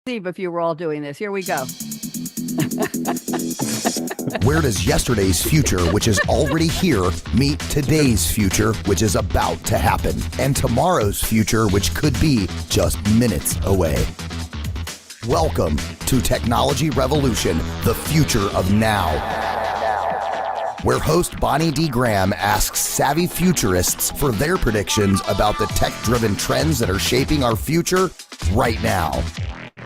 Eve if you were all doing this. Here we go. Where does yesterday's future, which is already here, meet today's future, which is about to happen, and tomorrow's future, which could be just minutes away? Welcome to Technology Revolution, the future of now, where host Bonnie D. Graham asks savvy futurists for their predictions about the tech-driven trends that are shaping our future right now.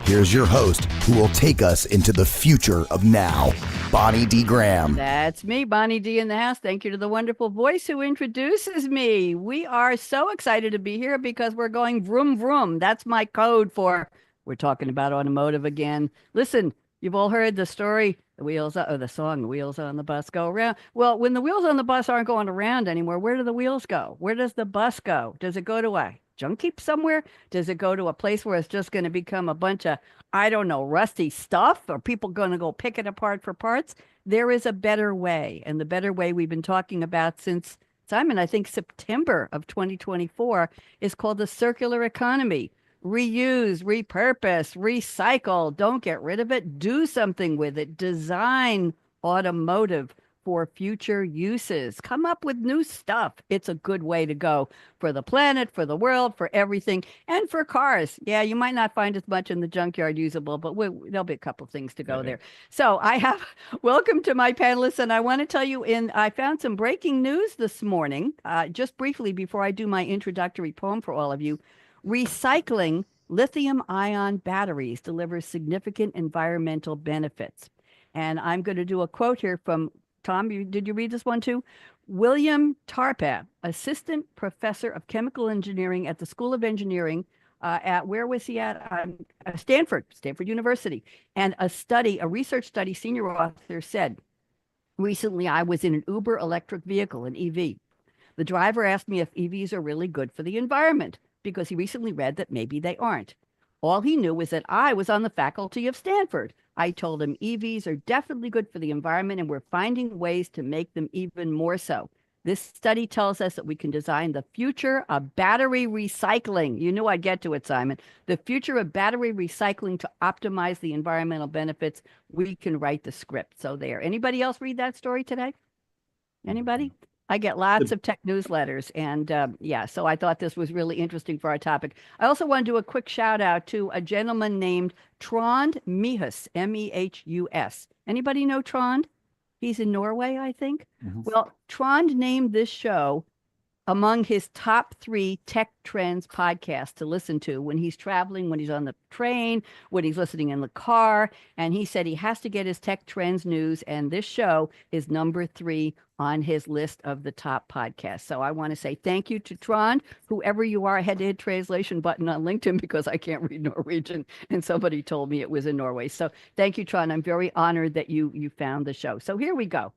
Here's your host, who will take us into the future of now, Bonnie D. Graham. That's me, Bonnie D. in the house. Thank you to the wonderful voice who introduces me. We are so excited to be here because we're going vroom, vroom. That's my code for we're talking about automotive again. Listen, you've all heard the story, the song, the wheels on the bus go around. Well, when the wheels on the bus aren't going around anymore, where do the wheels go? Where does the bus go? Does it go to a junk heap somewhere? Does it go to a place where it's just going to become a bunch of, I don't know, rusty stuff? Are people going to go pick it apart for parts? There is a better way. And the better way we've been talking about since, Simon, I think September of 2024 is called the circular economy. Reuse, repurpose, recycle. Don't get rid of it. Do something with it. Design automotive for future uses. Come up with new stuff. It's a good way to go for the planet, for the world, for everything, and for cars. Yeah, you might not find as much in the junkyard usable, but there'll be a couple things to go there. So I have welcome to my panelists, and I want to tell you, I found some breaking news this morning, just briefly before I do my introductory poem for all of you. Recycling lithium-ion batteries delivers significant environmental benefits. And I'm going to do a quote here from Tom. Did you read this one too? William Tarpa, assistant professor of chemical engineering at the School of Engineering where was he at? Stanford University. And a research study senior author said, recently I was in an Uber electric vehicle, an EV. The driver asked me if EVs are really good for the environment, because he recently read that maybe they aren't. All he knew was that I was on the faculty of Stanford. I told him EVs are definitely good for the environment, and we're finding ways to make them even more so. This study tells us that we can design the future of battery recycling. You knew I'd get to it, Simon. The future of battery recycling to optimize the environmental benefits. We can write the script. So there. Anybody else read that story today? Anybody? I get lots of tech newsletters, and so I thought this was really interesting for our topic. I also want to do a quick shout out to a gentleman named Trond Mehus, Mehus. Anybody know Trond? He's in Norway, I think. Mm-hmm. Well, Trond named this show among his top 3 tech trends podcasts to listen to when he's traveling, when he's on the train, when he's listening in the car. And he said he has to get his tech trends news, and this show is number 3 on his list of the top podcasts. So I want to say thank you to Trond, whoever you are. I had to hit translation button on LinkedIn because I can't read Norwegian, and somebody told me it was in Norway. So thank you, Trond. I'm very honored that you found the show. So here we go.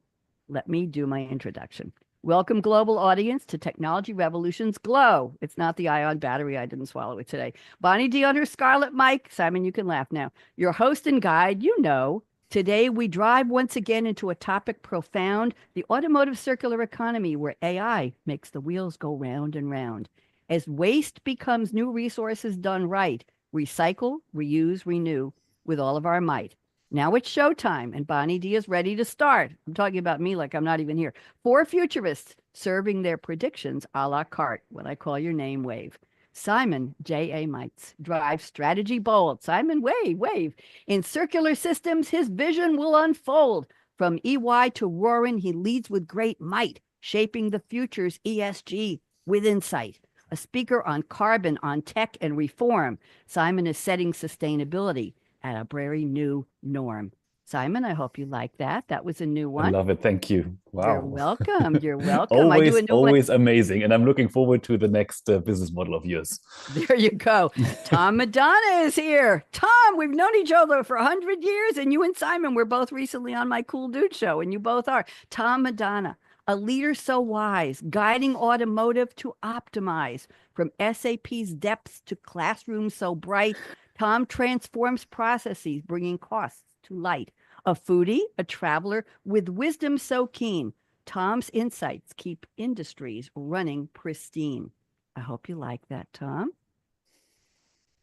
Let me do my introduction. Welcome, global audience, to Technology Revolution's Glow. It's not the ion battery. I didn't swallow it today. Bonnie D on her Scarlett Mic. Simon, you can laugh now. Your host and guide, you know. Today, we drive once again into a topic profound, the automotive circular economy, where AI makes the wheels go round and round. As waste becomes new resources done right, recycle, reuse, renew with all of our might. Now it's showtime, and Bonnie D is ready to start. I'm talking about me like I'm not even here. 4 futurists serving their predictions a la carte. When I call your name, wave. Simon J.A. Meitz drives strategy bold. Simon, wave. In circular systems, his vision will unfold. From EY to Roarin, he leads with great might, shaping the future's ESG with insight. A speaker on carbon, on tech, and reform. Simon is setting sustainability at a very new norm. Simon, I hope you like that. That was a new one. I love it. Thank you. Wow. You're welcome. You're welcome. Always amazing. And I'm looking forward to the next business model of yours. There you go. Tom Madonna is here. Tom, we've known each other for 100 years, and you and Simon were both recently on my Cool Dude show, and you both are. Tom Madonna, a leader so wise, guiding automotive to optimize. From SAP's depths to classrooms so bright, Tom transforms processes, bringing costs to light. A foodie, a traveler with wisdom so keen. Tom's insights keep industries running pristine. I hope you like that, Tom.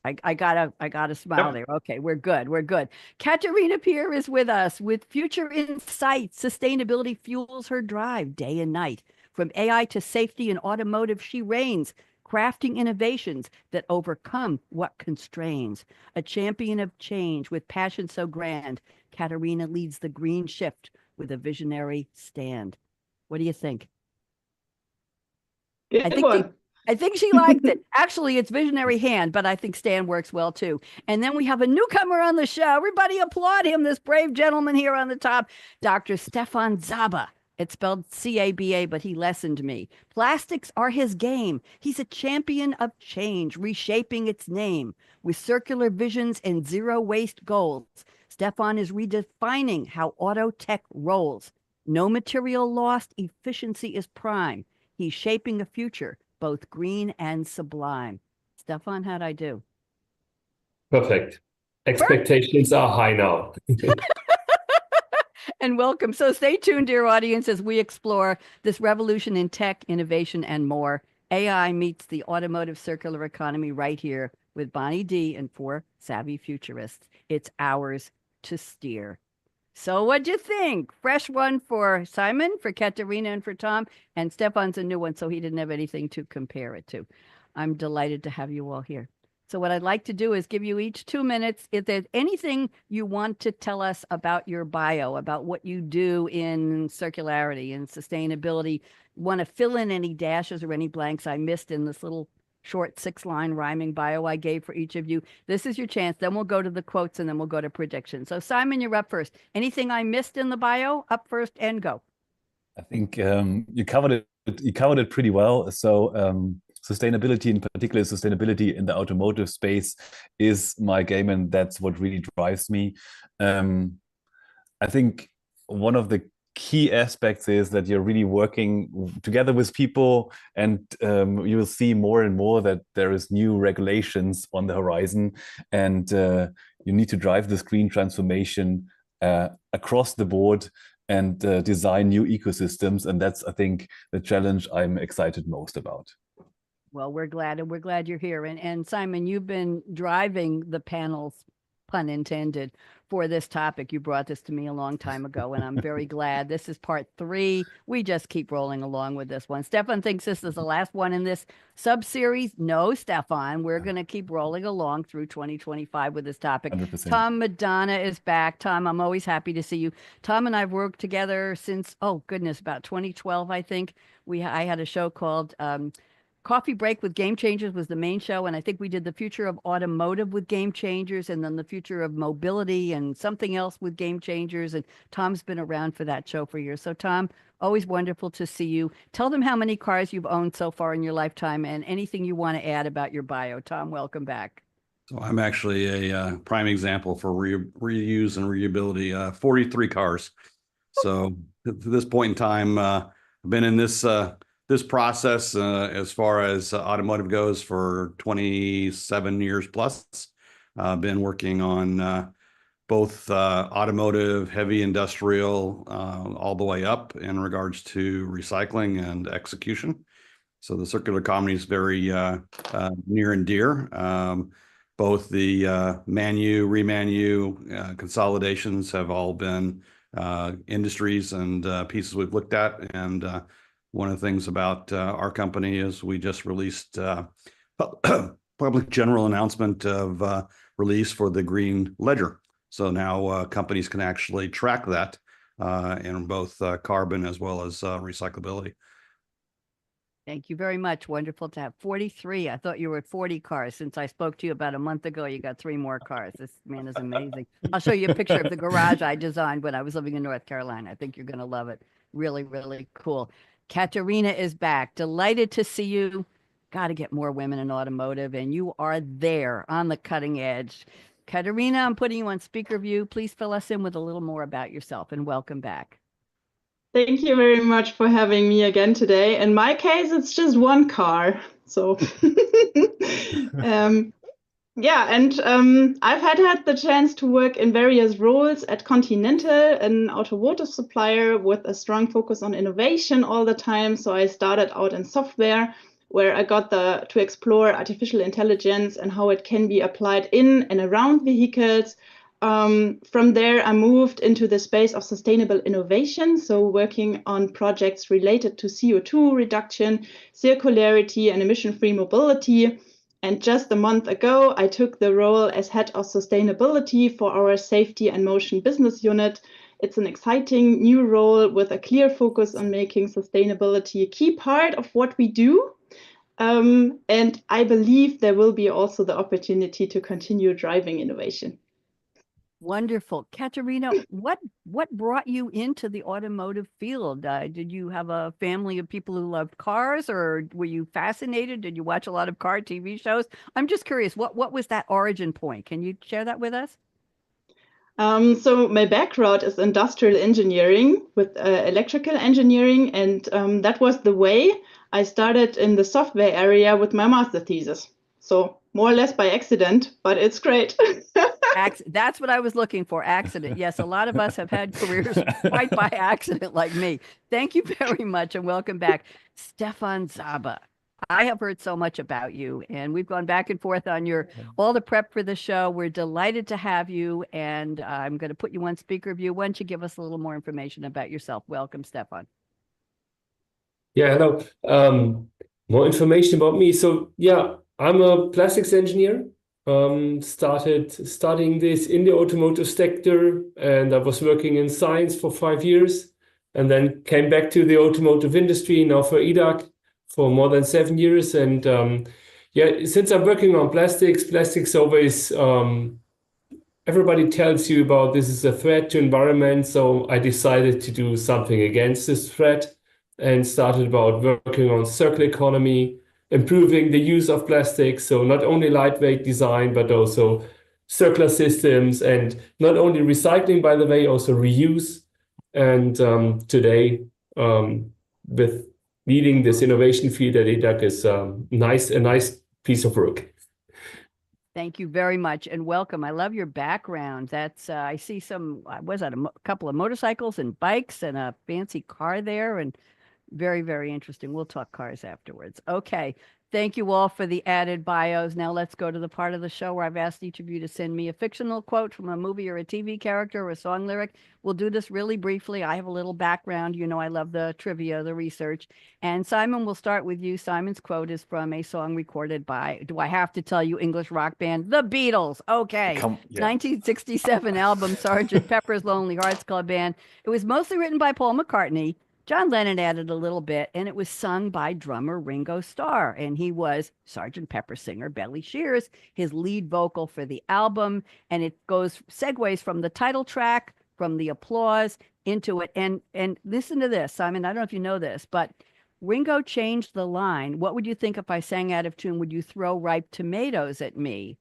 I gotta smile Yep. there. Okay, we're good. We're good. Katharina Peier is with us with future insights. Sustainability fuels her drive day and night. From AI to safety and automotive, she reigns, crafting innovations that overcome what constrains. A champion of change with passion so grand, Katharina leads the green shift with a visionary stand. What do you think? I Good think she, one. I think she liked it. Actually, it's visionary hand, but I think Stan works well too. And then we have a newcomer on the show. Everybody applaud him, this brave gentleman here on the top, Dr. Stefan Caba. It's spelled Caba, but he lessoned me. Plastics are his game. He's a champion of change, reshaping its name with circular visions and zero waste goals. Stefan is redefining how auto tech rolls. No material lost, efficiency is prime. He's shaping a future, both green and sublime. Stefan, how'd I do? Perfect. Expectations are high now. And welcome. So stay tuned, dear audience, as we explore this revolution in tech, innovation, and more. AI meets the automotive circular economy right here with Bonnie D and 4 savvy futurists. It's ours to steer. So what'd you think? Fresh one for Simon, for Katharina, and for Tom. And Stefan's a new one, so he didn't have anything to compare it to. I'm delighted to have you all here. So what I'd like to do is give you each 2 minutes. If there's anything you want to tell us about your bio, about what you do in circularity and sustainability, want to fill in any dashes or any blanks I missed in this little short 6-line rhyming bio I gave for each of you. This is your chance. Then we'll go to the quotes and then we'll go to predictions. So Simon, you're up first. Anything I missed in the bio? Up first and go. I think you covered it. You covered it pretty well. So sustainability, in particular, sustainability in the automotive space, is my game, and that's what really drives me. I think one of the key aspects is that you're really working together with people, and you will see more and more that there is new regulations on the horizon, and you need to drive this green transformation across the board and design new ecosystems. And that's, I think, the challenge I'm excited most about. Well, we're glad, and we're glad you're here. And Simon, you've been driving the panels, pun intended, for this topic. You brought this to me a long time ago, and I'm very glad. This is part 3. We just keep rolling along with this one. Stefan thinks this is the last one in this sub-series. No, Stefan, we're going to keep rolling along through 2025 with this topic. 100%. Tom Madonna is back. Tom, I'm always happy to see you. Tom and I've worked together since, oh goodness, about 2012, I think. I had a show called Coffee Break with Game Changers was the main show, and I think we did the future of automotive with Game Changers, and then the future of mobility and something else with Game Changers. And Tom's been around for that show for years. So Tom, always wonderful to see you. Tell them how many cars you've owned so far in your lifetime and anything you want to add about your bio. Tom, welcome back. So I'm actually a prime example for reuse and reusability. 43 cars. So to this point in time, I've been in this process as far as automotive goes for 27 years plus. Been working on both automotive, heavy industrial, all the way up in regards to recycling and execution. So the circular economy is very near and dear. Both the remanu, consolidations have all been industries and pieces we've looked at. And one of the things about our company is we just released public general announcement of release for the Green Ledger. So now companies can actually track that in both carbon as well as recyclability. Thank you very much. Wonderful to have 43. I thought you were at 40 cars. Since I spoke to you about a month ago, you got 3 more cars. This man is amazing. I'll show you a picture of the garage I designed when I was living in North Carolina. I think you're going to love it. Really, really cool. Katharina is back. Delighted to see you. Got to get more women in automotive, and you are there on the cutting edge. Katharina, I'm putting you on speaker view. Please fill us in with a little more about yourself, and welcome back. Thank you very much for having me again today. In my case, it's just one car. So yeah, and I've had the chance to work in various roles at Continental, an automotive supplier with a strong focus on innovation all the time. So I started out in software, where I got to explore artificial intelligence and how it can be applied in and around vehicles. From there, I moved into the space of sustainable innovation, so working on projects related to CO2 reduction, circularity, and emission-free mobility. And just a month ago, I took the role as head of sustainability for our safety and motion business unit. It's an exciting new role with a clear focus on making sustainability a key part of what we do. And I believe there will be also the opportunity to continue driving innovation. Wonderful. Katharina, what brought you into the automotive field? Did you have a family of people who loved cars, or were you fascinated? Did you watch a lot of car TV shows? I'm just curious, what was that origin point? Can you share that with us? So my background is industrial engineering with electrical engineering, and that was the way I started in the software area with my master thesis. So more or less by accident, but it's great. That's what I was looking for, accident. Yes, a lot of us have had careers quite by accident like me. Thank you very much and welcome back. Stefan Caba. I have heard so much about you, and we've gone back and forth on all the prep for the show. We're delighted to have you, and I'm going to put you on speaker view. Why don't you give us a little more information about yourself? Welcome, Stefan. Yeah, hello. More information about me. So yeah, I'm a plastics engineer. Started studying this in the automotive sector, and I was working in science for 5 years, and then came back to the automotive industry, now for EDAC for more than 7 years. And yeah, since I'm working on plastics always, everybody tells you about this is a threat to environment. So I decided to do something against this threat and started about working on circular economy, improving the use of plastics. So not only lightweight design, but also circular systems, and not only recycling, by the way, also reuse. And today, with leading this innovation field at EDAC is a nice piece of work. Thank you very much and welcome. I love your background. That's I see some, was that a couple of motorcycles and bikes and a fancy car there, and very, very interesting. We'll talk cars afterwards. Okay. Thank you all for the added bios. Now let's go to the part of the show where I've asked each of you to send me a fictional quote from a movie or a TV character or a song lyric. We'll do this really briefly. I have a little background. You know, I love the trivia, the research. And Simon, we'll start with you. Simon's quote is from a song recorded by, do I have to tell you, English rock band, The Beatles. Okay. 1967 album, Sgt. Pepper's Lonely Hearts Club Band. It was mostly written by Paul McCartney. John Lennon added a little bit, and it was sung by drummer Ringo Starr, and he was Sgt. Pepper singer Billy Shears, his lead vocal for the album, and it segues from the title track, from the applause into it. And listen to this, Simon, I don't know if you know this, but Ringo changed the line. What would you think if I sang out of tune? Would you throw ripe tomatoes at me?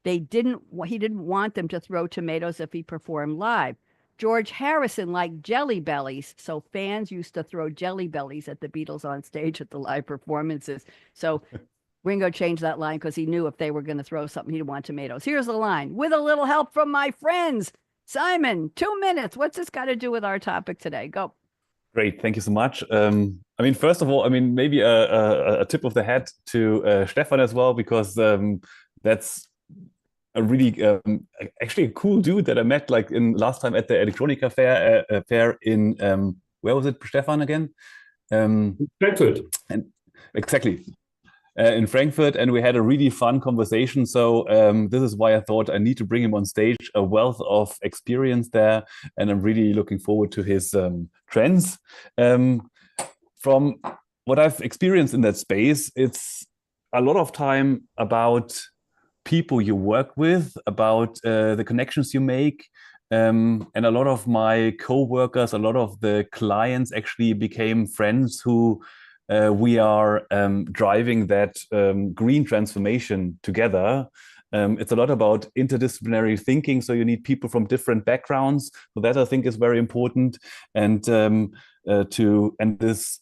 He didn't want them to throw tomatoes if he performed live. George Harrison liked Jelly Bellies, so fans used to throw Jelly Bellies at the Beatles on stage at the live performances. So Ringo changed that line because he knew if they were going to throw something, he'd want tomatoes. Here's the line: with a little help from my friends. Simon, 2 minutes. What's this got to do with our topic today? Go. Great, thank you so much. I mean, first of all, maybe a tip of the hat to Stefan as well, because that's a really actually a cool dude that I met like last time at the Electronica fair in where was it, Stefan, again? Frankfurt. And exactly. In Frankfurt, and we had a really fun conversation. So this is why I thought I need to bring him on stage, a wealth of experience there, and I'm really looking forward to his trends. From what I've experienced in that space, it's a lot of time about people you work with, about the connections you make. And a lot of my co-workers, a lot of the clients actually became friends who we are driving that green transformation together. It's a lot about interdisciplinary thinking. So you need people from different backgrounds. So that I think is very important. And this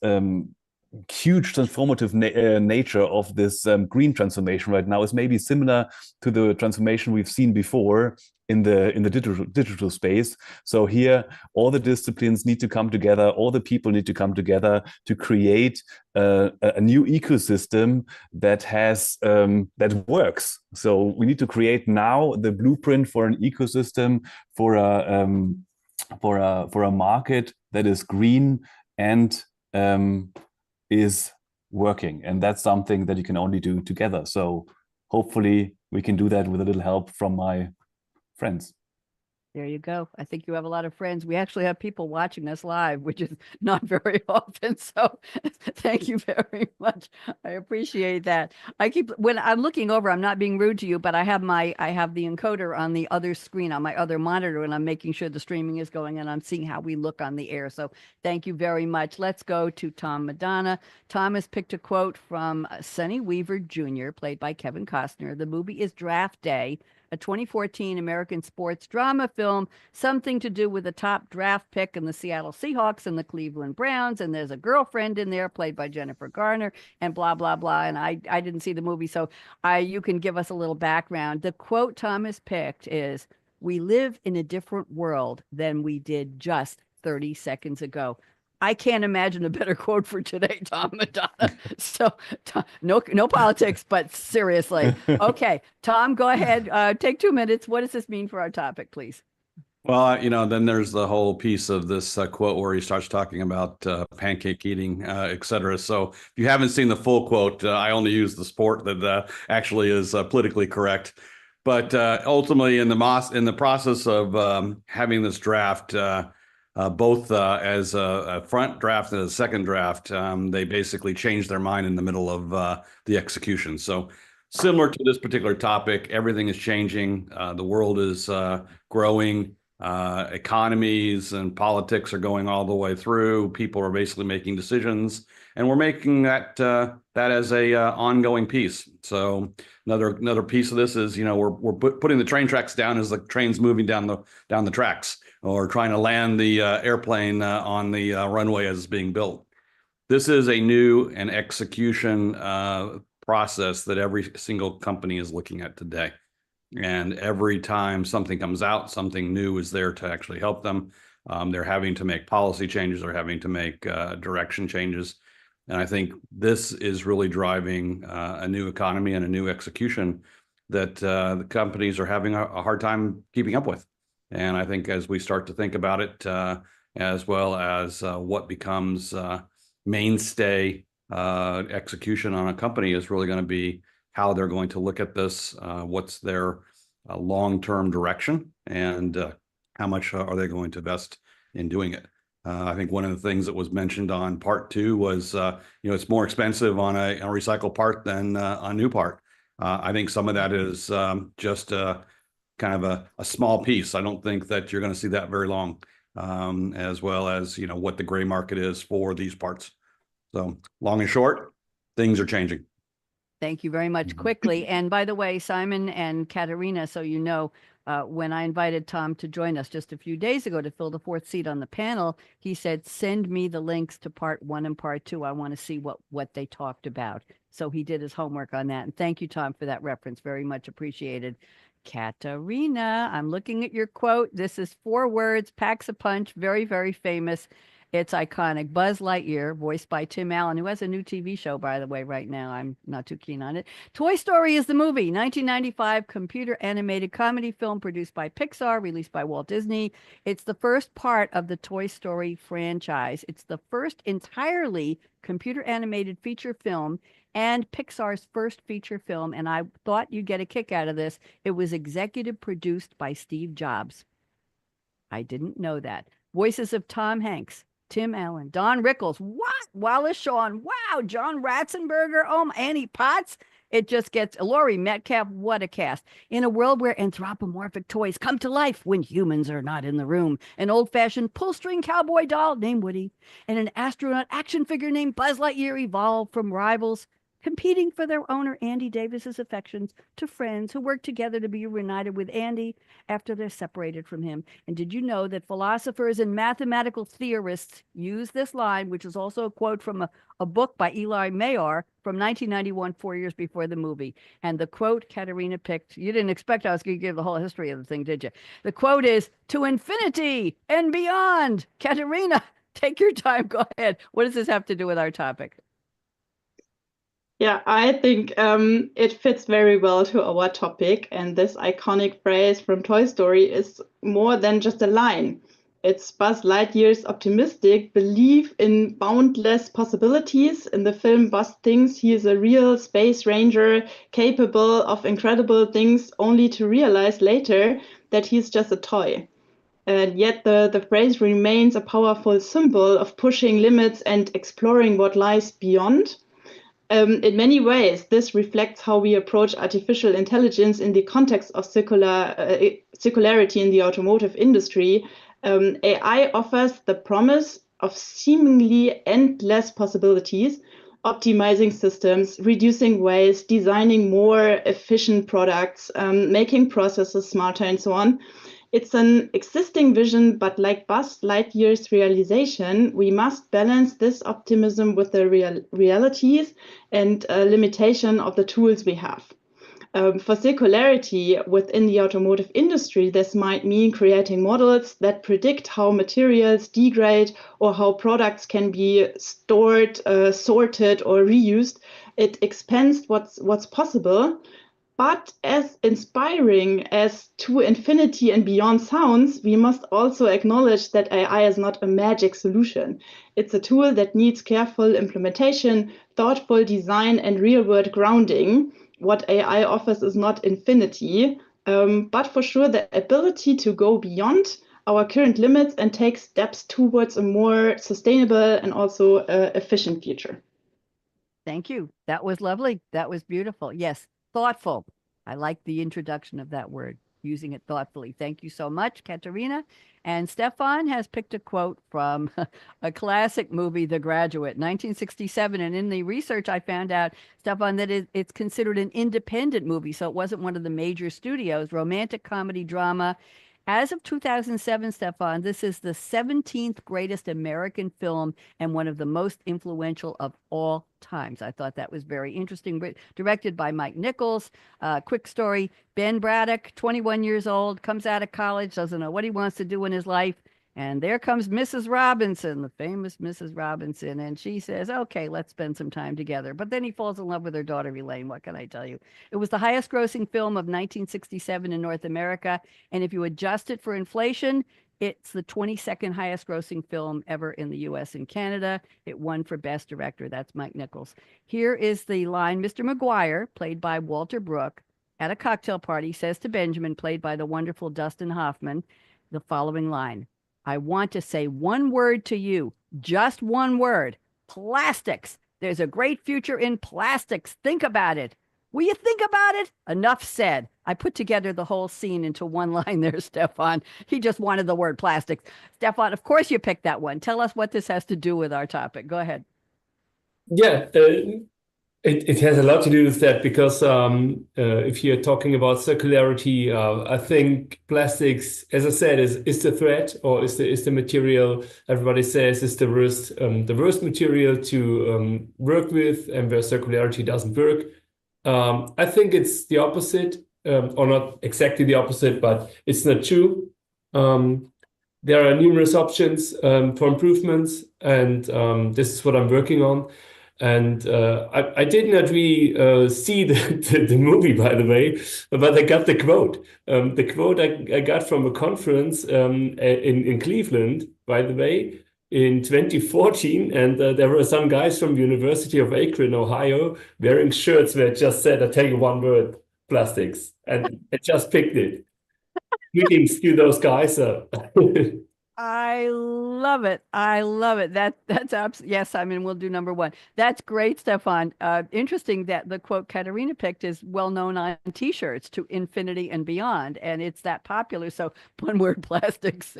huge transformative nature of this green transformation right now is maybe similar to the transformation we've seen before in the digital space. So here, all the disciplines need to come together, all the people need to come together to create a new ecosystem that has that works. So we need to create now the blueprint for an ecosystem for a market that is green and is working. And that's something that you can only do together. So hopefully we can do that with a little help from my friends. There you go. I think you have a lot of friends. We actually have people watching us live, which is not very often. So thank you very much. I appreciate that. When I'm looking over, I'm not being rude to you, but I have the encoder on the other screen on my other monitor, and I'm making sure the streaming is going, and I'm seeing how we look on the air. So thank you very much. Let's go to Tom Madonna. Tom has picked a quote from Sonny Weaver Jr., played by Kevin Costner. The movie is Draft Day, a 2014 American sports drama film, something to do with a top draft pick in the Seattle Seahawks and the Cleveland Browns. And there's a girlfriend in there played by Jennifer Garner and blah, blah, blah. And I didn't see the movie, so you can give us a little background. The quote Tom has picked is, "We live in a different world than we did just 30 seconds ago." I can't imagine a better quote for today, Tom Madonna. So no politics, but seriously. Okay, Tom, go ahead. Take 2 minutes. What does this mean for our topic, please? Well, then there's the whole piece of this quote where he starts talking about pancake eating, et cetera. So if you haven't seen the full quote, I only use the sport that actually is politically correct. But ultimately, in the process of having this draft, both as a front draft and a second draft, they basically changed their mind in the middle of the execution. So similar to this particular topic, everything is changing. The world is growing. Economies and politics are going all the way through. People are basically making decisions, and we're making that as a ongoing piece. So another piece of this is, we're putting the train tracks down as the train's moving down the tracks, or trying to land the airplane on the runway as it's being built. This is a new and execution process that every single company is looking at today. And every time something comes out, something new is there to actually help them. They're having to make policy changes, they're having to make direction changes. And I think this is really driving a new economy and a new execution that the companies are having a hard time keeping up with. And I think as we start to think about it, as well as what becomes mainstay execution on a company, is really going to be how they're going to look at this, what's their long-term direction, and how much are they going to invest in doing it. I think one of the things that was mentioned on part 2 was, it's more expensive on a recycled part than a new part. I think some of that is just kind of a small piece. I don't think that you're going to see that very long, as well as, what the gray market is for these parts. So long and short, things are changing. Thank you very much. Quickly. And by the way, Simon and Katharina, so you know, when I invited Tom to join us just a few days ago to fill the 4th seat on the panel, he said, send me the links to part 1 and part 2. I want to see what they talked about. So he did his homework on that. And thank you, Tom, for that reference. Very much appreciated. Katharina, I'm looking at your quote. This is 4 words, packs a punch, very, very famous. It's iconic. Buzz Lightyear, voiced by Tim Allen, who has a new TV show, by the way, right now. I'm not too keen on it. Toy Story is the movie. 1995 computer animated comedy film produced by Pixar, released by Walt Disney. It's the first part of the Toy Story franchise. It's the first entirely computer animated feature film and Pixar's first feature film. And I thought you'd get a kick out of this. It was executive produced by Steve Jobs. I didn't know that. Voices of Tom Hanks, Tim Allen, Don Rickles, what? Wallace Shawn, wow, John Ratzenberger, Annie Potts. It just gets, Laurie Metcalf, what a cast. In a world where anthropomorphic toys come to life when humans are not in the room, an old-fashioned pull-string cowboy doll named Woody and an astronaut action figure named Buzz Lightyear evolved from rivals competing for their owner Andy Davis's affections, to friends who work together to be reunited with Andy after they're separated from him. And did you know that philosophers and mathematical theorists use this line, which is also a quote from a book by Eli Mayer from 1991, 4 years before the movie. And the quote Katharina picked, you didn't expect I was going to give the whole history of the thing, did you? The quote is, "To infinity and beyond." Katharina, take your time. Go ahead. What does this have to do with our topic? Yeah, I think it fits very well to our topic. And this iconic phrase from Toy Story is more than just a line. It's Buzz Lightyear's optimistic belief in boundless possibilities. In the film, Buzz thinks he is a real space ranger capable of incredible things, only to realize later that he's just a toy. And yet the phrase remains a powerful symbol of pushing limits and exploring what lies beyond. In many ways, this reflects how we approach artificial intelligence in the context of circularity in the automotive industry. AI offers the promise of seemingly endless possibilities, optimizing systems, reducing waste, designing more efficient products, making processes smarter, and so on. It's an existing vision, but like Buzz Lightyear's realization, we must balance this optimism with the realities and limitation of the tools we have. For circularity within the automotive industry, this might mean creating models that predict how materials degrade or how products can be stored, sorted, or reused. It expands what's possible. But as inspiring as To Infinity and Beyond sounds, we must also acknowledge that AI is not a magic solution. It's a tool that needs careful implementation, thoughtful design, and real-world grounding. What AI offers is not infinity, but for sure the ability to go beyond our current limits and take steps towards a more sustainable and also efficient future. Thank you. That was lovely. That was beautiful. Yes. Thoughtful. I like the introduction of that word, using it thoughtfully. Thank you so much, Katharina. And Stefan has picked a quote from a classic movie, The Graduate, 1967. And in the research, I found out, Stefan, that it's considered an independent movie. So it wasn't one of the major studios, romantic comedy drama. As of 2007, Stefan, this is the 17th greatest American film and one of the most influential of all times. I thought that was very interesting. Directed by Mike Nichols. Quick story, Ben Braddock, 21 years old, comes out of college, doesn't know what he wants to do in his life. And there comes Mrs. Robinson, the famous Mrs. Robinson. And she says, okay, let's spend some time together. But then he falls in love with her daughter, Elaine. What can I tell you? It was the highest grossing film of 1967 in North America. And if you adjust it for inflation, it's the 22nd highest grossing film ever in the US and Canada. It won for Best Director. That's Mike Nichols. Here is the line. Mr. McGuire, played by Walter Brooke, at a cocktail party, says to Benjamin, played by the wonderful Dustin Hoffman, the following line. I want to say one word to you, just one word, plastics. There's a great future in plastics. Think about it. Will you think about it? Enough said. I put together the whole scene into one line there, Stefan. He just wanted the word plastics. Stefan, of course you picked that one. Tell us what this has to do with our topic. Go ahead. Yeah, it has a lot to do with that because if you're talking about circularity, I think plastics, as I said, is the threat or is the material everybody says is the worst material to work with, and where circularity doesn't work. I think it's the opposite, or not exactly the opposite, but it's not true. There are numerous options for improvements, and this is what I'm working on. And I did not really see the movie, by the way, but I got the quote. The quote I got from a conference in Cleveland, by the way, in 2014. And there were some guys from the University of Akron, Ohio, wearing shirts where it just said, I tell you one word, plastics. And I just picked it. Greetings to those guys. I love it. I love it. That's absolutely, yes, I mean, we'll do number one. That's great, Stefan. Interesting that the quote Katharina picked is well known on t-shirts to infinity and beyond, and it's that popular. So one word plastics.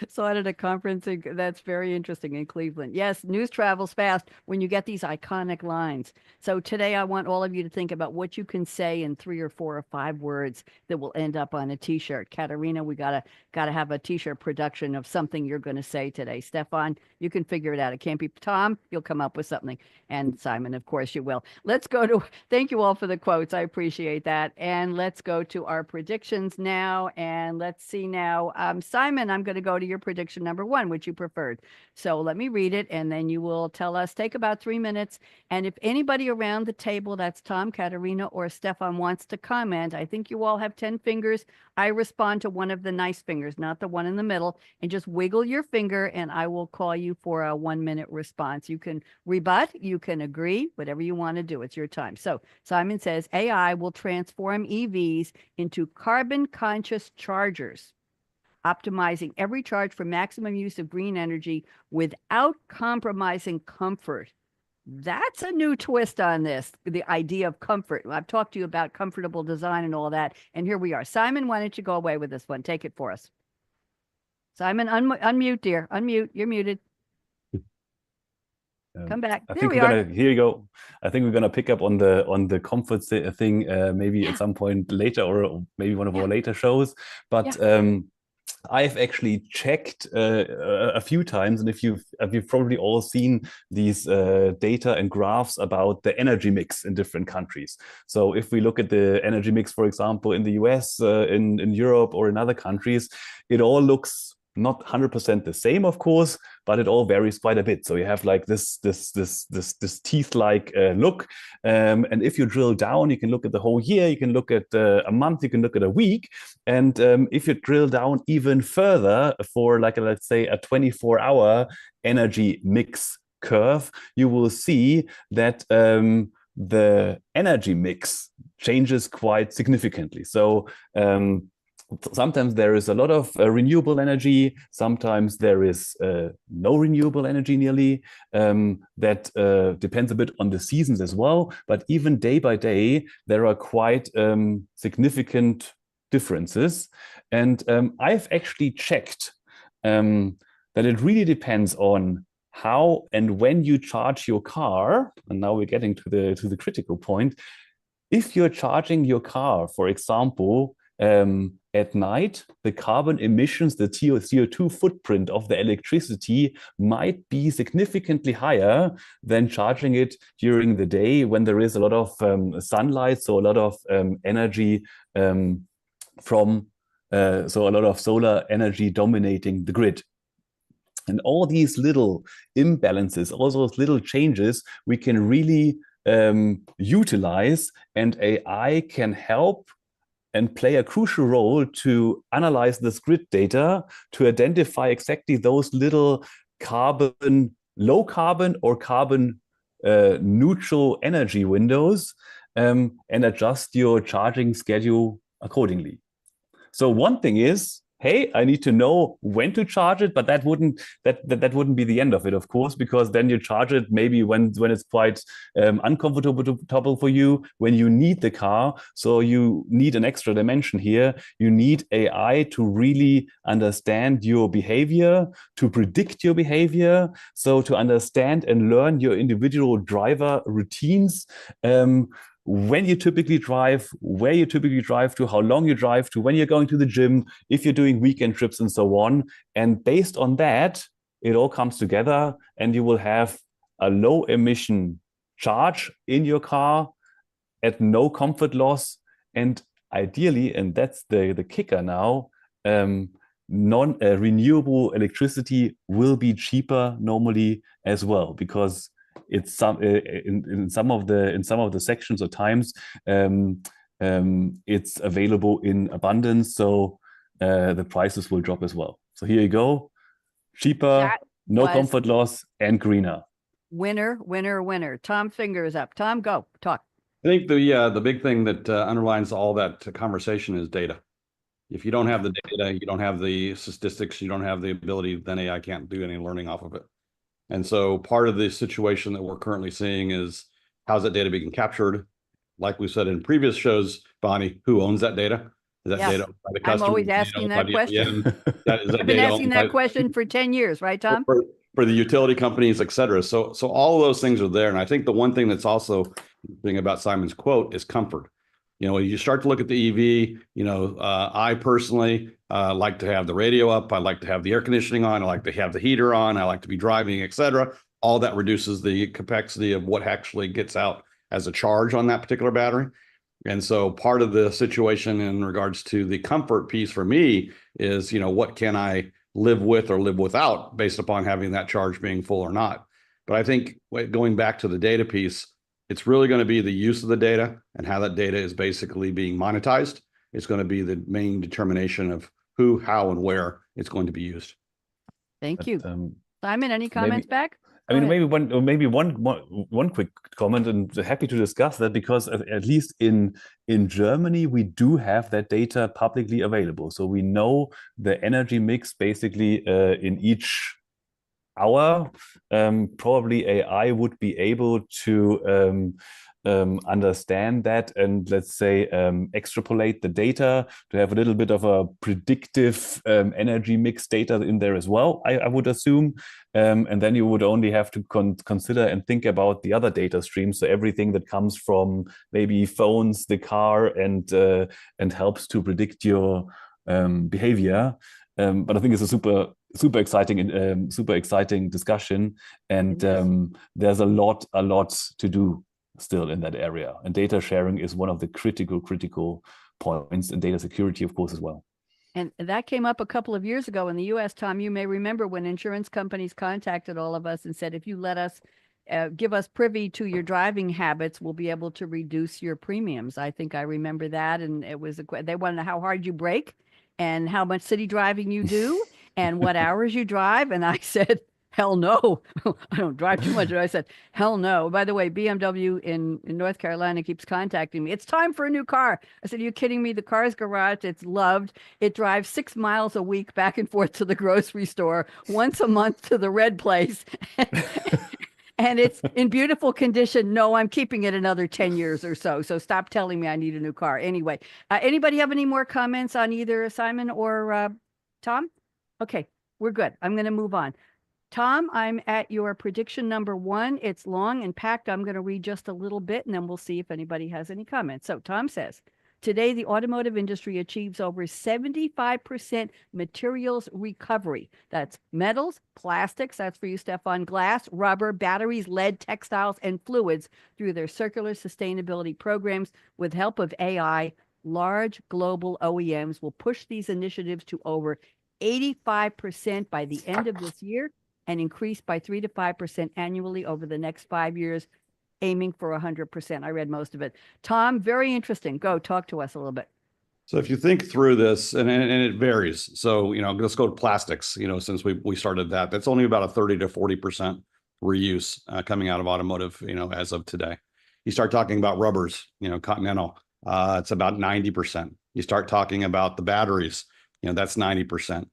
Saw it at a conference. That's very interesting in Cleveland. Yes, news travels fast when you get these iconic lines. So today I want all of you to think about what you can say in 3 or 4 or 5 words that will end up on a t-shirt. Katharina, we gotta have a t-shirt production of something you're going to say today. Stefan, you can figure it out. It can't be Tom. You'll come up with something. And Simon, of course, you will. Let's go to, thank you all for the quotes. I appreciate that. And let's go to our predictions now. And let's see now. Simon, I'm going to go to your prediction number 1, which you preferred. So let me read it, and then you will tell us. Take about 3 minutes. And if anybody around the table, that's Tom, Katharina, or Stefan, wants to comment, I think you all have 10 fingers. I respond to one of the nice fingers, not the one in the middle, and just wiggle your finger and I will call you for a 1-minute response. You can rebut, you can agree, whatever you want to do. It's your time. So Simon says AI will transform EVs into carbon conscious chargers, optimizing every charge for maximum use of green energy without compromising comfort. That's a new twist on this, the idea of comfort. I've talked to you about comfortable design and all that, and here we are. Simon, why don't you go away with this one? Take it for us. Simon, unmute, dear. Unmute. You're muted. Come back. There we are. Here you go. I think we're gonna pick up on the comfort thing maybe at some point later, or maybe one of our later shows. But I've actually checked a few times, and if you've probably all seen these data and graphs about the energy mix in different countries. So if we look at the energy mix, for example, in the US, in Europe, or in other countries, it all looks not 100% the same, of course, but it all varies quite a bit. So you have like this teeth-like look, and if you drill down, you can look at the whole year, you can look at a month, you can look at a week, and if you drill down even further for like let's say a 24-hour energy mix curve, you will see that the energy mix changes quite significantly. So sometimes there is a lot of renewable energy. Sometimes there is no renewable energy nearly. That depends a bit on the seasons as well. But even day by day, there are quite significant differences. And I've actually checked that it really depends on how and when you charge your car. And now we're getting to the critical point. If you're charging your car, for example, at night, the carbon emissions, the CO2 footprint of the electricity might be significantly higher than charging it during the day when there is a lot of sunlight, so a lot of energy so a lot of solar energy dominating the grid. And all these little imbalances, all those little changes, we can really utilize, and AI can help and play a crucial role to analyze this grid data to identify exactly those little low carbon or carbon neutral energy windows, and adjust your charging schedule accordingly. So one thing is, hey, I need to know when to charge it, but that wouldn't be the end of it, of course, because then you charge it maybe when it's quite uncomfortable for you, when you need the car. So you need an extra dimension here. You need AI to really understand your behavior, to predict your behavior, so to understand and learn your individual driver routines. When you typically drive, where you typically drive to, how long you drive to, when you're going to the gym, if you're doing weekend trips and so on. And based on that, it all comes together and you will have a low emission charge in your car at no comfort loss. And ideally, and that's the kicker now, non-renewable electricity will be cheaper normally as well, because it's in some of the sections or times it's available in abundance, so the prices will drop as well. So here you go, cheaper, no comfort loss, and greener. Winner, winner, winner. Tom, fingers up. Tom, go talk. I think the big thing that underlines all that conversation is data. If you don't have the data, you don't have the statistics, you don't have the ability, then AI can't do any learning off of it. And so part of the situation that we're currently seeing is how's that data being captured? Like we said in previous shows, Bonnie, who owns that data? Is that Yes. data owned by the I'm customer? always Is it asking owned by that the question. OEM? Is that I've been data asking owned that by question for 10 years, right, Tom? for the utility companies, et cetera. So all of those things are there. And I think the one thing that's also thing about Simon's quote is comfort. You know, when you start to look at the EV, you know, I personally like to have the radio up. I like to have the air conditioning on. I like to have the heater on. I like to be driving, et cetera. All that reduces the capacity of what actually gets out as a charge on that particular battery. And so part of the situation in regards to the comfort piece for me is, you know, what can I live with or live without based upon having that charge being full or not. But I think going back to the data piece, it's really going to be the use of the data and how that data is basically being monetized. It's going to be the main determination of who, how, and where it's going to be used. Thank you. Simon, any comments back? I mean, maybe one quick comment, and happy to discuss that, because at least in Germany we do have that data publicly available, so we know the energy mix basically in each hour. Probably AI would be able to understand that and, let's say, extrapolate the data to have a little bit of a predictive energy mix data in there as well, I would assume. And then you would only have to consider and think about the other data streams, so everything that comes from maybe phones, the car, and helps to predict your behavior. But I think it's a super exciting discussion, and there's a lot to do still in that area. And data sharing is one of the critical points, and data security, of course, as well. And that came up a couple of years ago in the US, Tom. You may remember when insurance companies contacted all of us and said, if you let us give us privy to your driving habits, we'll be able to reduce your premiums. I think I remember that. And it was they wanted to know how hard you brake and how much city driving you do and what hours you drive. And I said, hell no, I don't drive too much. And I said, hell no. By the way, BMW in North Carolina keeps contacting me. It's time for a new car. I said, are you kidding me? The car's garage. It's loved. It drives 6 miles a week back and forth to the grocery store, once a month to the red place. And it's in beautiful condition. No, I'm keeping it another 10 years or so. So stop telling me I need a new car. Anyway, anybody have any more comments on either Simon or Tom? Okay, we're good. I'm going to move on. Tom, I'm at your prediction number 1. It's long and packed. I'm going to read just a little bit, and then we'll see if anybody has any comments. So Tom says, today, the automotive industry achieves over 75% materials recovery. That's metals, plastics, that's for you, Stefan, glass, rubber, batteries, lead, textiles, and fluids through their circular sustainability programs. With help of AI, large global OEMs will push these initiatives to over 85% by the end of this year and increase by 3 to 5% annually over the next 5 years, aiming for 100%. I read most of it. Tom, very interesting. Go talk to us a little bit. So if you think through this, and it varies. So, you know, let's go to plastics, you know, since we started that's only about a 30 to 40% reuse coming out of automotive, you know, as of today. You start talking about rubbers, you know, Continental, it's about 90%. You start talking about the batteries, you know, that's 90%.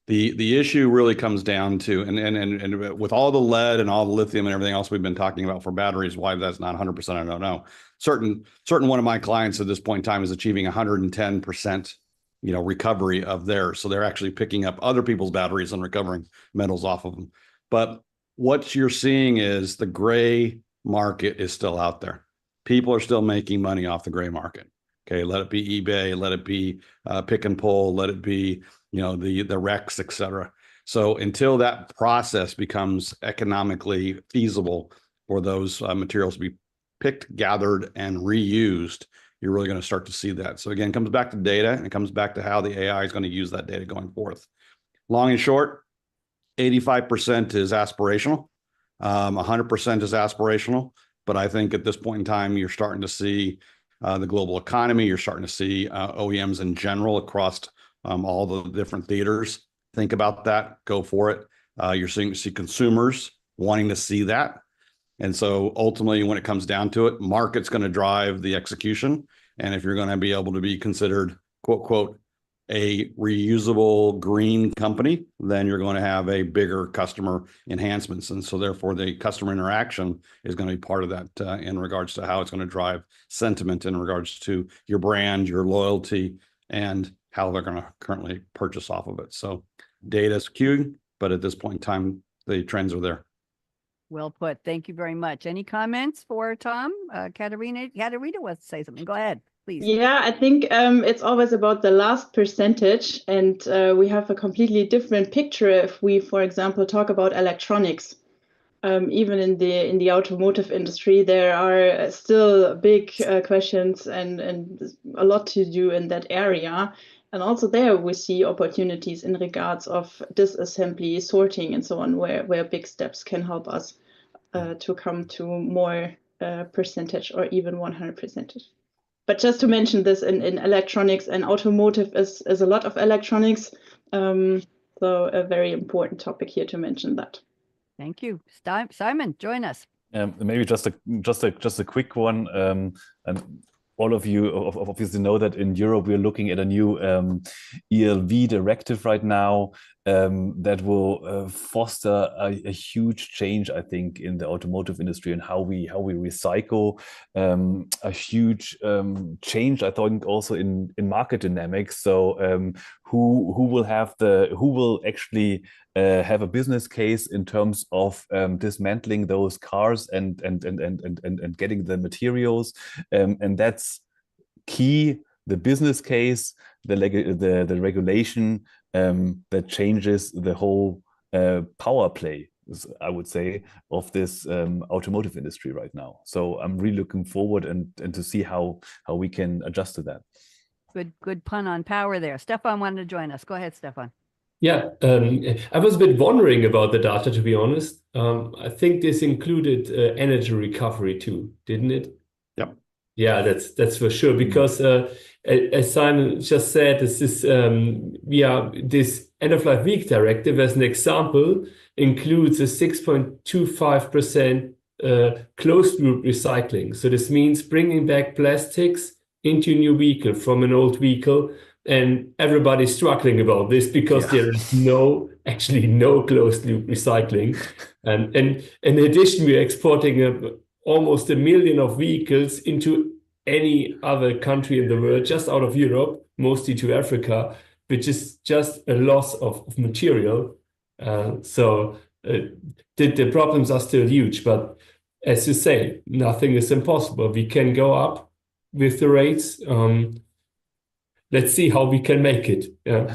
The issue really comes down to, and with all the lead and all the lithium and everything else we've been talking about for batteries, why that's not 100%, I don't know. Certain one of my clients at this point in time is achieving 110%, you know, recovery of theirs. So they're actually picking up other people's batteries and recovering metals off of them. But what you're seeing is the gray market is still out there. People are still making money off the gray market. Okay, let it be eBay, let it be pick and pull, let it be, you know, the Rex, et cetera. So until that process becomes economically feasible for those materials to be picked, gathered, and reused, you're really going to start to see that. So again, it comes back to data, and it comes back to how the AI is going to use that data going forth. Long and short, 85% is aspirational, 100% is aspirational. But I think at this point in time, you're starting to see the global economy, you're starting to see OEMs in general across all the different theaters. Think about that, go for it. You're seeing consumers wanting to see that. And so ultimately, when it comes down to it, market's going to drive the execution. And if you're going to be able to be considered, quote, a reusable green company, then you're going to have a bigger customer enhancements. And so therefore the customer interaction is going to be part of that in regards to how it's going to drive sentiment in regards to your brand, your loyalty, and how they're going to currently purchase off of it. So data is queuing, but at this point in time, the trends are there. Well put. Thank you very much. Any comments for Tom? Katharina wants to say something. Go ahead, please. Yeah, I think it's always about the last percentage, and we have a completely different picture if we, for example, talk about electronics. Even in the automotive industry, there are still big questions and a lot to do in that area. And also there we see opportunities in regards of disassembly, sorting, and so on, where big steps can help us to come to more percentage or even 100%. But just to mention this, in electronics and automotive is a lot of electronics. So a very important topic here to mention that. Thank you. Simon, join us. Maybe just a quick one. And all of you obviously know that in Europe we're looking at a new ELV directive right now that will foster a huge change, I think, in the automotive industry and how we recycle. A huge change, I think, also in market dynamics. So who will actually have a business case in terms of dismantling those cars and getting the materials, and that's key. The business case, the regulation that changes the whole power play, I would say, of this automotive industry right now. So I'm really looking forward and to see how we can adjust to that. Good pun on power there. Stefan wanted to join us. Go ahead, Stefan. Yeah, I was a bit wondering about the data, to be honest. I think this included energy recovery too, didn't it? Yep. Yeah, that's for sure. Because as Simon just said, this is this end-of-life vehicle directive, as an example, includes a 6.25% closed-loop recycling. So this means bringing back plastics into a new vehicle from an old vehicle. And everybody's struggling about this because there is actually no closed loop recycling. And in addition, we're exporting almost 1 million of vehicles into any other country in the world, just out of Europe, mostly to Africa, which is just a loss of material. So the problems are still huge. But as you say, nothing is impossible. We can go up with the rates. Let's see how we can make it. Yeah.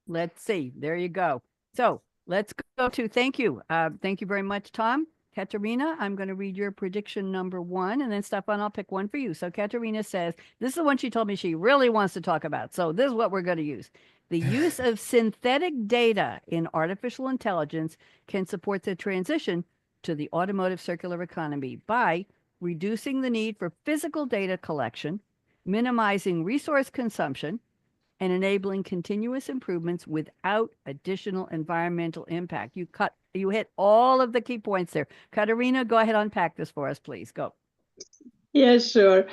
Let's see. There you go. So let's go to thank you. Thank you very much, Tom. Katharina, I'm going to read your prediction number 1, and then Stefan, I'll pick one for you. So Katharina says, this is the one she told me she really wants to talk about. So this is what we're going to use. The use of synthetic data in artificial intelligence can support the transition to the automotive circular economy by reducing the need for physical data collection, minimizing resource consumption, and enabling continuous improvements without additional environmental impact. You hit all of the key points there. Katharina, go ahead, unpack this for us, please. Go. Yeah, sure.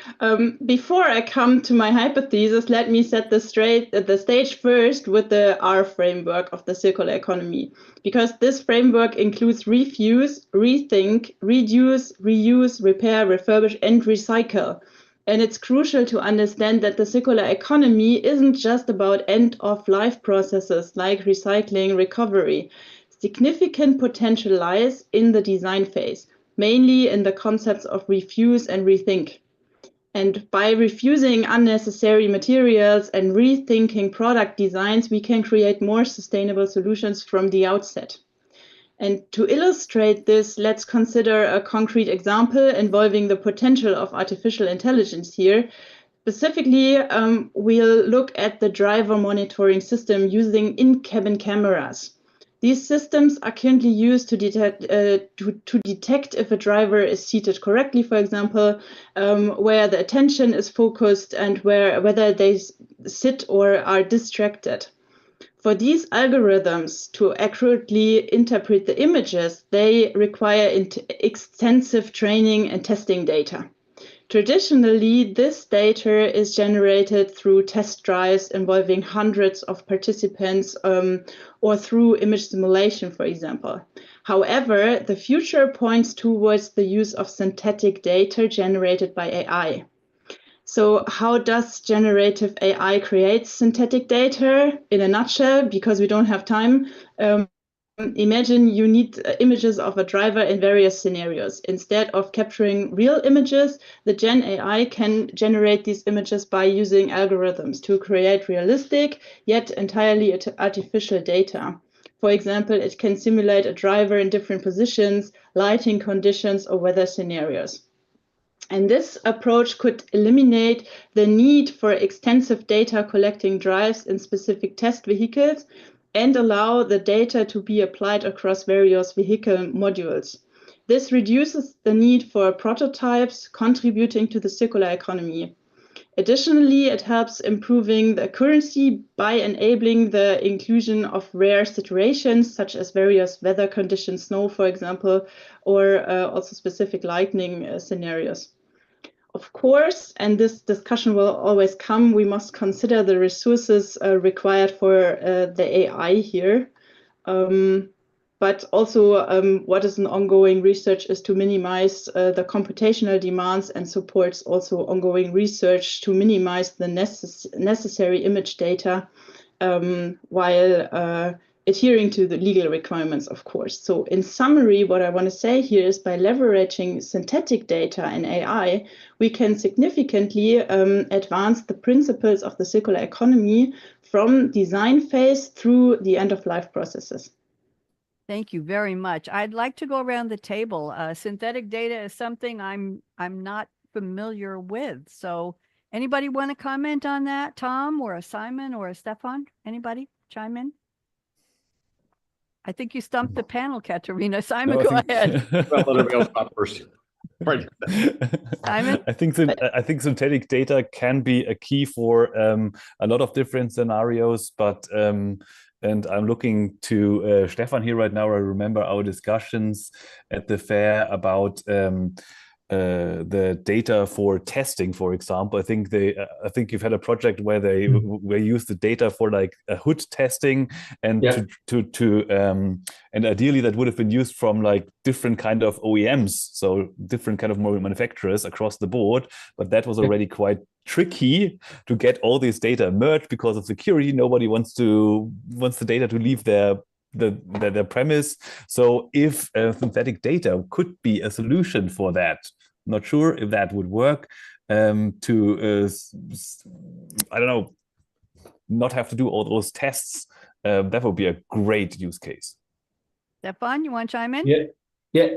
Before I come to my hypothesis, let me set the stage first with the R framework of the circular economy, because this framework includes refuse, rethink, reduce, reuse, repair, refurbish, and recycle. And it's crucial to understand that the circular economy isn't just about end-of-life processes like recycling, recovery. Significant potential lies in the design phase, mainly in the concepts of refuse and rethink. And by refusing unnecessary materials and rethinking product designs, we can create more sustainable solutions from the outset. And to illustrate this, let's consider a concrete example involving the potential of artificial intelligence here. Specifically, we'll look at the driver monitoring system using in-cabin cameras. These systems are currently used to detect if a driver is seated correctly, for example, where the attention is focused and whether they sit or are distracted. For these algorithms to accurately interpret the images, they require extensive training and testing data. Traditionally, this data is generated through test drives involving hundreds of participants or through image simulation, for example. However, the future points towards the use of synthetic data generated by AI. So how does generative AI create synthetic data? In a nutshell, because we don't have time, imagine you need images of a driver in various scenarios. Instead of capturing real images, the Gen AI can generate these images by using algorithms to create realistic, yet entirely artificial data. For example, it can simulate a driver in different positions, lighting conditions, or weather scenarios. And this approach could eliminate the need for extensive data collecting drives in specific test vehicles and allow the data to be applied across various vehicle modules. This reduces the need for prototypes, contributing to the circular economy. Additionally, it helps improving the accuracy by enabling the inclusion of rare situations, such as various weather conditions, snow, for example, or also specific lightning scenarios. Of course, and this discussion will always come, we must consider the resources required for the AI here. But also what is an ongoing research is to minimize the computational demands and supports also ongoing research to minimize the necessary image data while adhering to the legal requirements, of course. So in summary, what I want to say here is by leveraging synthetic data and AI, we can significantly advance the principles of the circular economy from design phase through the end-of-life processes. Thank you very much. I'd like to go around the table. Synthetic data is something I'm not familiar with. So anybody want to comment on that? Tom or a Simon or a Stefan? Anybody chime in? I think you stumped the panel, Katharina. Simon, No, go ahead. Well, let everybody else talk first. Right. Simon? I think synthetic data can be a key for a lot of different scenarios, but and I'm looking to Stefan here right now. I remember our discussions at the fair about the data for testing, for example. I think you've had a project where they used the data for like a hood testing, and and ideally that would have been used from like different kind of OEMs, so different kind of manufacturers across the board. But that was already quite tricky to get all this data merged because of security. Nobody wants the data to leave their premise. So if synthetic data could be a solution for that, not sure if that would work, to I don't know, not have to do all those tests, that would be a great use case. Stefan, you want to chime in? Yeah.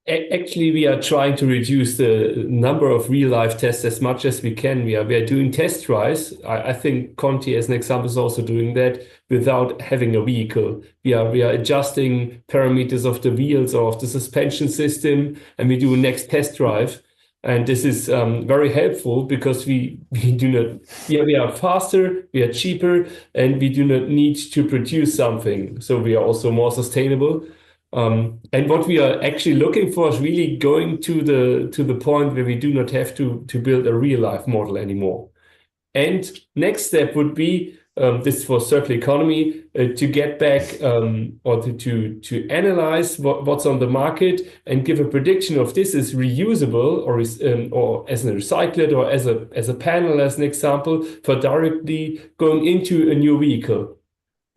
Actually, we are trying to reduce the number of real-life tests as much as we can. We are doing test drives. I think Conti, as an example, is also doing that without having a vehicle. We are adjusting parameters of the wheels or of the suspension system, and we do a next test drive. And this is very helpful because we are faster, we are cheaper, and we do not need to produce something. So we are also more sustainable. And what we are actually looking for is really going to the point where we do not have to build a real life model anymore. And next step would be this for circular economy to get back or to analyze what's on the market and give a prediction of this is reusable or as a recycled or as a panel, as an example, for directly going into a new vehicle.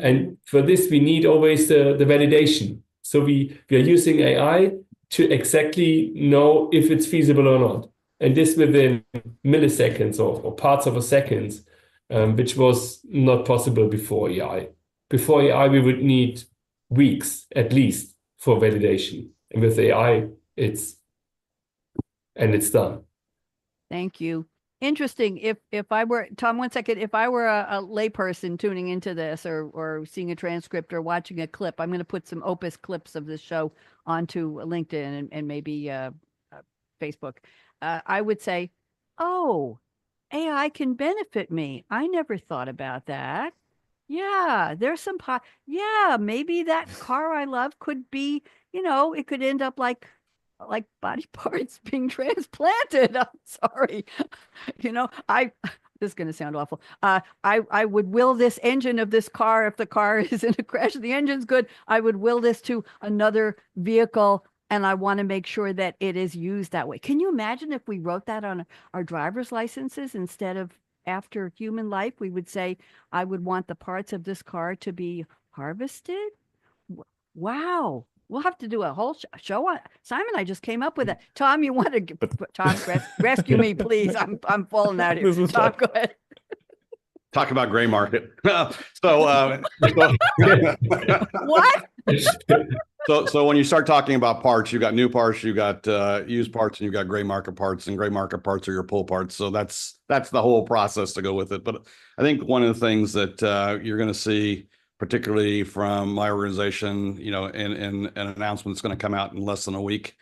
And for this we need always the validation. So we are using AI to exactly know if it's feasible or not. And this within milliseconds or parts of a second, which was not possible before AI. Before AI, we would need weeks at least for validation. And with AI, it's done. Thank you. Interesting. If I were, Tom, 1 second, if I were a layperson tuning into this or seeing a transcript or watching a clip, I'm going to put some Opus clips of this show onto LinkedIn and maybe Facebook. I would say, oh, AI can benefit me. I never thought about that. Yeah, there's some, maybe that car I love could be, it could end up like like body parts being transplanted. I'm sorry. This is going to sound awful. I would will this engine of this car, if the car is in a crash, the engine's good, I would will this to another vehicle, and I want to make sure that it is used that way. Can you imagine if we wrote that on our driver's licenses instead of after human life, we would say, I would want the parts of this car to be harvested? Wow. We'll have to do a whole show on Simon. I just came up with it. Tom, you want to Tom rescue me, please? I'm falling out here. Tom, go ahead. Talk about gray market. What? So when you start talking about parts, you got new parts, you got used parts, and you got gray market parts, and gray market parts are your pull parts. So that's the whole process to go with it. But I think one of the things that you're going to see, particularly from my organization, in an announcement that's going to come out in less than a week,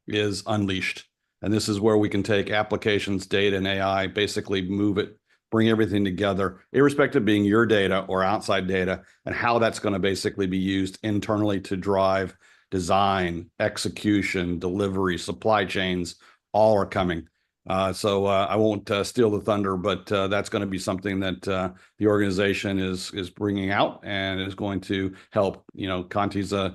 is Unleashed. And this is where we can take applications, data, and AI, basically move it, bring everything together, irrespective of being your data or outside data, and how that's going to basically be used internally to drive design, execution, delivery, supply chains, all are coming. So I won't steal the thunder, but that's going to be something that the organization is bringing out and is going to help. Conti's a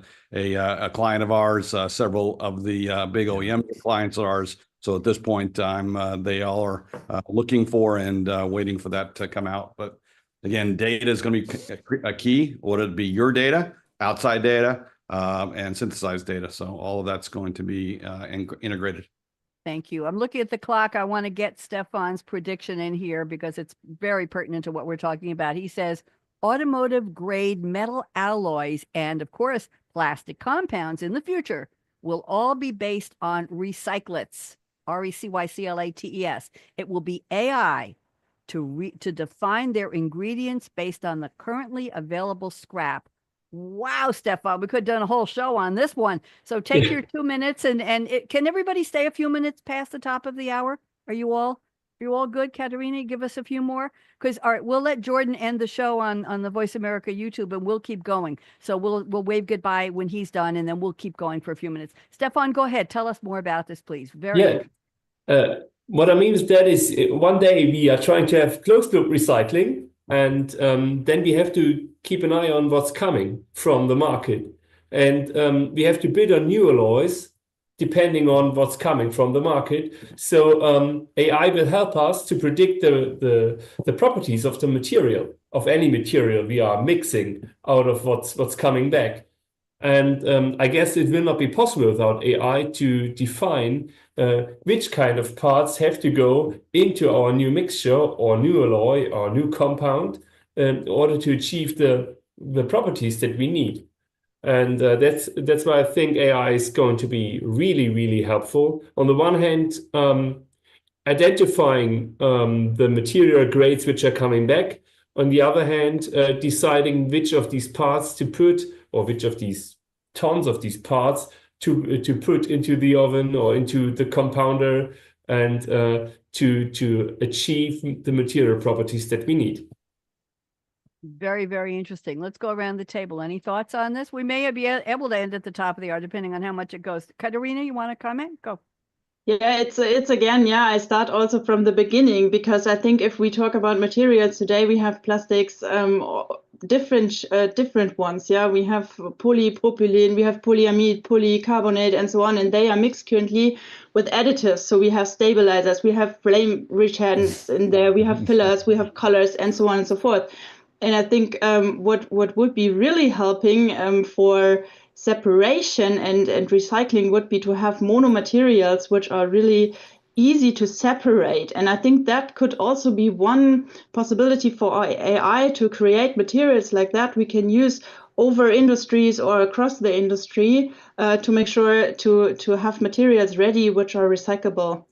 client of ours. Several of the big OEM clients are ours. So at this point in time, they all are looking for and waiting for that to come out. But again, data is going to be a key. Would it be your data, outside data, and synthesized data? So all of that's going to be integrated. Thank you. I'm looking at the clock. I want to get Stefan's prediction in here because it's very pertinent to what we're talking about. He says automotive grade metal alloys and, of course, plastic compounds in the future will all be based on recyclates, recyclates. It will be AI to define their ingredients based on the currently available scrap. Wow, Stefan, we could have done a whole show on this one. So take your 2 minutes can everybody stay a few minutes past the top of the hour? Are you all good? Katharina, give us a few more. Because all right, we'll let Jordan end the show on the Voice America YouTube, and we'll keep going. So we'll wave goodbye when he's done, and then we'll keep going for a few minutes. Stefan, go ahead. Tell us more about this, please. What I mean is that is one day we are trying to have closed loop recycling. And then we have to keep an eye on what's coming from the market. And we have to build on new alloys depending on what's coming from the market. So AI will help us to predict the properties of the material, of any material we are mixing out of what's coming back. And I guess it will not be possible without AI to define which kind of parts have to go into our new mixture or new alloy or new compound in order to achieve the properties that we need. And that's why I think AI is going to be really, really helpful. On the one hand, identifying the material grades which are coming back. On the other hand, deciding which of these parts to put, or which of these tons of these parts to put into the oven or into the compounder, and to achieve the material properties that we need. Very, very interesting. Let's go around the table. Any thoughts on this? We may be able to end at the top of the hour, depending on how much it goes. Katharina, you want to comment? Go. Yeah, it's again, I start also from the beginning, because I think if we talk about materials today, we have plastics, different ones. Yeah, we have polypropylene, we have polyamide, polycarbonate, and so on, and they are mixed currently with additives. So we have stabilizers, we have flame retardants in there, we have fillers, we have colors, and so on and so forth. And I think what would be really helping for separation and recycling would be to have monomaterials which are really easy to separate. And I think that could also be one possibility for our AI to create materials like that we can use over industries or across the industry to make sure to have materials ready which are recyclable,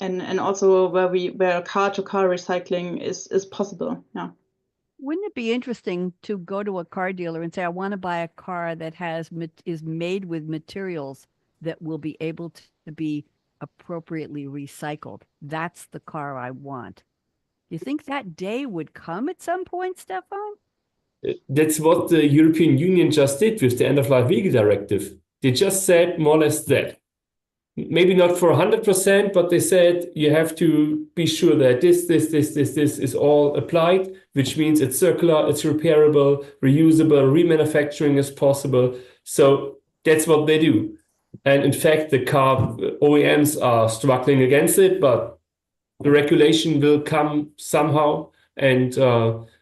and also where car-to-car recycling is possible. Yeah. Wouldn't it be interesting to go to a car dealer and say, I want to buy a car that is made with materials that will be able to be appropriately recycled? That's the car I want. You think that day would come at some point, Stefan? That's what the European Union just did with the End-of-Life Vehicle Directive. They just said more or less that. maybe not for 100%, but they said you have to be sure that this is all applied, which means it's circular, it's repairable, reusable, remanufacturing is possible. So that's what they do. And in fact, the car OEMs are struggling against it, but the regulation will come somehow. And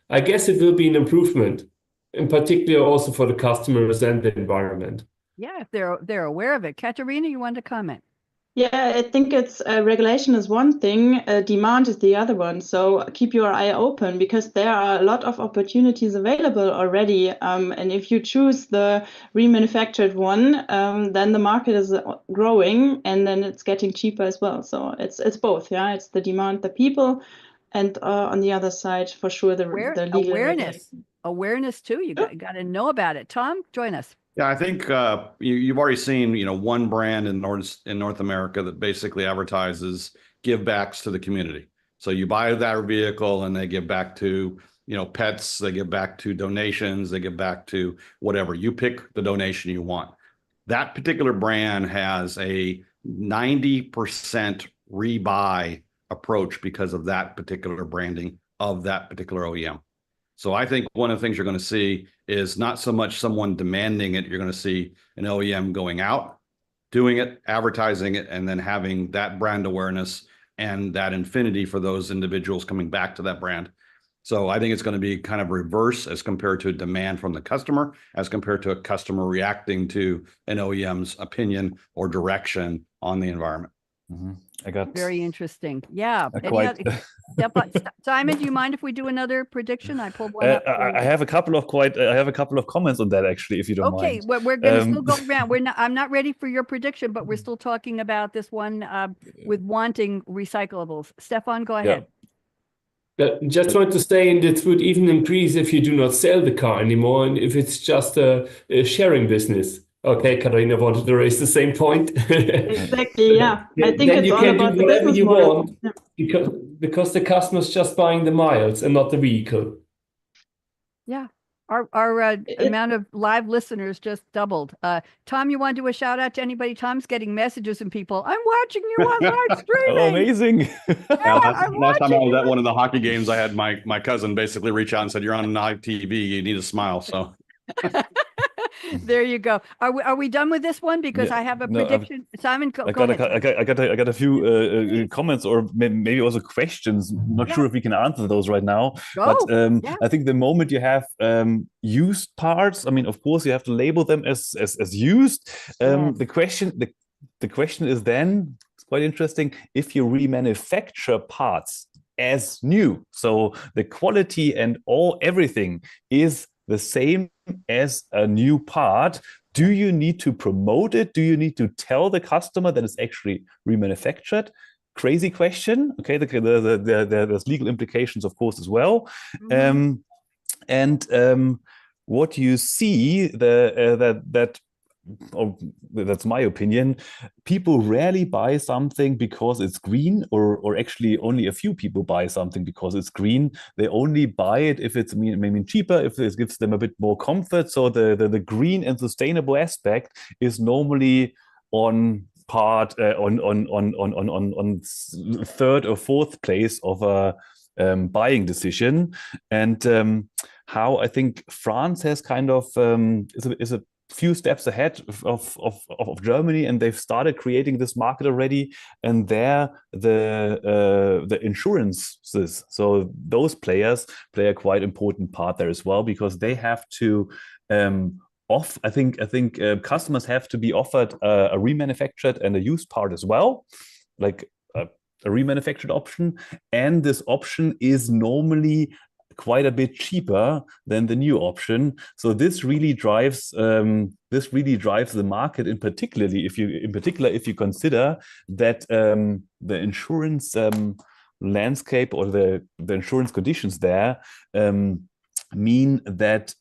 I guess it will be an improvement, in particular also for the customers and the environment. Yeah, if they're aware of it. Katharina, you wanted to comment? Yeah, I think it's regulation is one thing, demand is the other one. So keep your eye open, because there are a lot of opportunities available already. And if you choose the remanufactured one, then the market is growing, and then it's getting cheaper as well. So it's both. Yeah, it's the demand, the people, and on the other side, for sure, the legal awareness too. You got to know about it. Tom, join us. Yeah, I think you've already seen, one brand in North America that basically advertises give backs to the community. So you buy that vehicle and they give back to, pets, they give back to donations, they give back to whatever. You pick the donation you want. That particular brand has a 90% rebuy approach because of that particular branding of that particular OEM. So I think one of the things you're going to see is not so much someone demanding it. You're going to see an OEM going out, doing it, advertising it, and then having that brand awareness and that infinity for those individuals coming back to that brand. So I think it's going to be kind of reverse as compared to a demand from the customer, as compared to a customer reacting to an OEM's opinion or direction on the environment. Mm-hmm. I got very interesting. Yeah. Simon, do you mind if we do another prediction? I pulled one up. I have a couple of comments on that, actually, if you don't mind. Okay, we're going to still go around. I'm not ready for your prediction, but we're still talking about this one with wanting recyclables. Stefan, go ahead. Just want to say, and it would even increase if you do not sell the car anymore, and if it's just a sharing business. Okay, Katharina wanted to raise the same point. Exactly, yeah. I think it's all about the business model. Because the customer's just buying the miles and not the vehicle. Yeah, our amount of live listeners just doubled. Tom, you want to do a shout out to anybody? Tom's getting messages from people. I'm watching you on live streaming. Oh, amazing. Last time I was at one of the hockey games, I had my cousin basically reach out and said, "You're on live TV. You need a smile." So. There you go. Are we done with this one? Because I have a prediction. Simon, go ahead. I got a few comments, or maybe also questions. Not sure if we can answer those right now. But I think the moment you have used parts, I mean, of course, you have to label them as used. The question is then, it's quite interesting, if you remanufacture parts as new, so the quality and everything is the same as a new part, do you need to promote it? Do you need to tell the customer that it's actually remanufactured? Crazy question. Okay, there's legal implications, of course, as well. Mm-hmm. What you see, that's my opinion, people rarely buy something because it's green, or actually only a few people buy something because it's green. They only buy it if it's maybe cheaper, if it gives them a bit more comfort. So the green and sustainable aspect is normally on third or fourth place of a buying decision. And how I think France has kind of is a few steps ahead of Germany, and they've started creating this market already. And there the insurances, so those players play a quite important part there as well, because they have to I think customers have to be offered a remanufactured and a used part as well, like a remanufactured option, and this option is normally quite a bit cheaper than the new option. So this really drives the market, in particular if you consider that the insurance landscape or the insurance conditions there mean that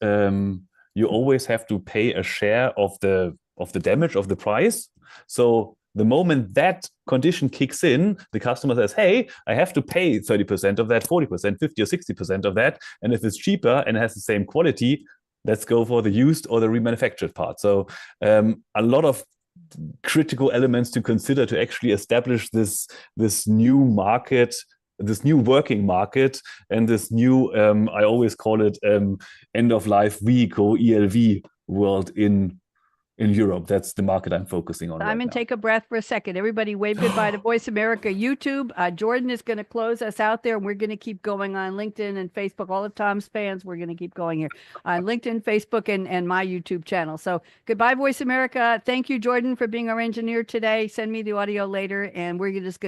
you always have to pay a share of the damage of the price. So the moment that condition kicks in, the customer says, hey, I have to pay 30% of that, 40%, 50 or 60% of that. And if it's cheaper and it has the same quality, let's go for the used or the remanufactured part. So a lot of critical elements to consider to actually establish this new market, this new working market, and this new I always call it end of life vehicle ELV world in Europe. That's the market I'm focusing on. Simon, right now. take a breath for a second. Everybody wave goodbye to Voice America YouTube. Jordan is going to close us out there, and we're going to keep going on LinkedIn and Facebook. All of Tom's fans, we're going to keep going here on LinkedIn, Facebook, and my YouTube channel. So goodbye, Voice America. Thank you, Jordan, for being our engineer today. Send me the audio later, and we're just going to